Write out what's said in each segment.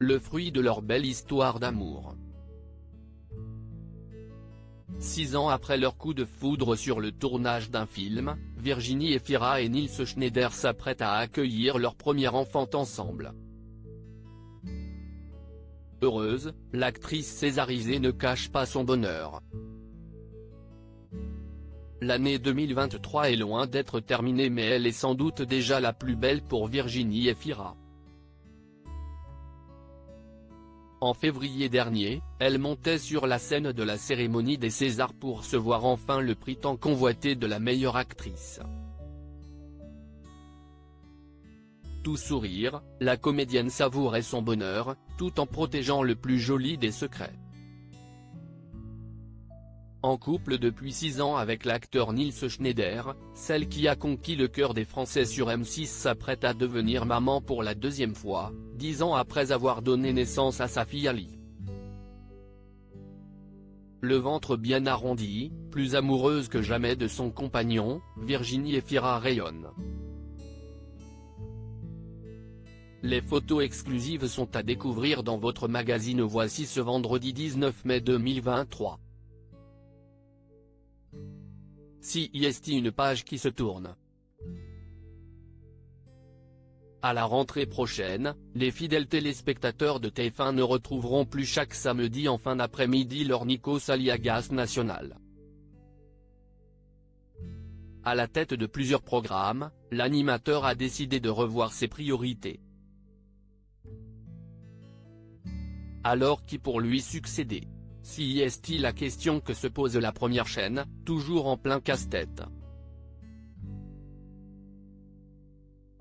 le fruit de leur belle histoire d'amour. 6 ans après leur coup de foudre sur le tournage d'un film, Virginie Efira et Nils Schneider s'apprêtent à accueillir leur premier enfant ensemble. Heureuse, l'actrice césarisée ne cache pas son bonheur. L'année 2023 est loin d'être terminée, mais elle est sans doute déjà la plus belle pour Virginie Efira. En février dernier, elle montait sur la scène de la cérémonie des Césars pour recevoir enfin le prix tant convoité de la meilleure actrice. Tout sourire, la comédienne savourait son bonheur, tout en protégeant le plus joli des secrets. En couple depuis 6 ans avec l'acteur Nils Schneider, celle qui a conquis le cœur des Français sur M6 s'apprête à devenir maman pour la 2e fois, 10 ans après avoir donné naissance à sa fille Ali. Le ventre bien arrondi, plus amoureuse que jamais de son compagnon, Virginie Efira rayonne. Les photos exclusives sont à découvrir dans votre magazine Voici ce vendredi 19 mai 2023. CIST, une page qui se tourne. À la rentrée prochaine, les fidèles téléspectateurs de TF1 ne retrouveront plus chaque samedi en fin d'après-midi leur Nikos Aliagas national. À la tête de plusieurs programmes, l'animateur a décidé de revoir ses priorités. Alors qui pour lui succéder? CIST, la question que se pose la première chaîne, toujours en plein casse-tête.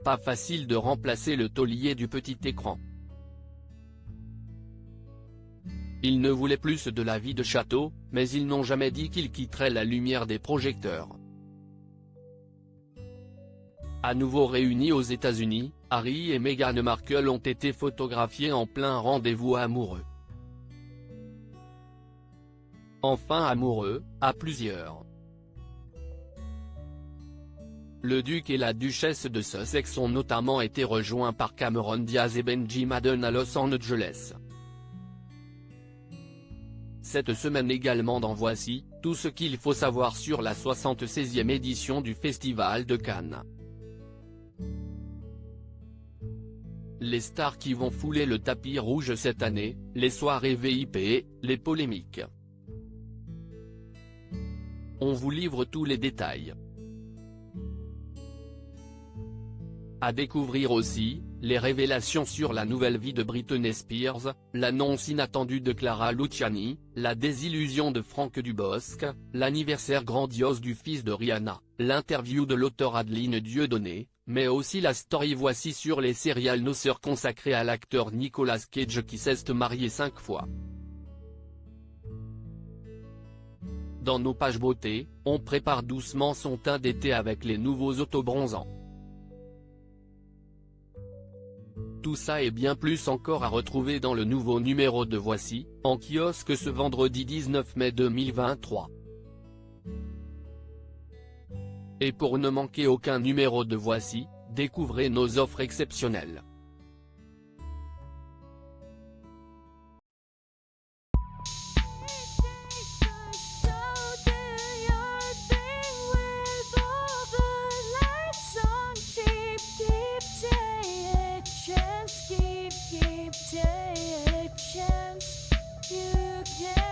Pas facile de remplacer le taulier du petit écran. Ils ne voulaient plus de la vie de château, mais ils n'ont jamais dit qu'ils quitteraient la lumière des projecteurs. À nouveau réunis aux États-Unis, Harry et Meghan Markle ont été photographiés en plein rendez-vous amoureux. Enfin amoureux, à plusieurs. Le duc et la duchesse de Sussex ont notamment été rejoints par Cameron Diaz et Benji Madden à Los Angeles. Cette semaine également dans Voici, tout ce qu'il faut savoir sur la 76e édition du Festival de Cannes. Les stars qui vont fouler le tapis rouge cette année, les soirées VIP, les polémiques. On vous livre tous les détails. À découvrir aussi, les révélations sur la nouvelle vie de Britney Spears, l'annonce inattendue de Clara Luciani, la désillusion de Franck Dubosc, l'anniversaire grandiose du fils de Rihanna, l'interview de l'auteur Adeline Dieudonné, mais aussi la story Voici sur les serial noceurs consacrée à l'acteur Nicolas Cage qui s'est marié 5 fois. Dans nos pages beauté, on prépare doucement son teint d'été avec les nouveaux autobronzants. Tout ça et bien plus encore à retrouver dans le nouveau numéro de Voici, en kiosque ce vendredi 19 mai 2023. Et pour ne manquer aucun numéro de Voici, découvrez nos offres exceptionnelles. Take a chance, you can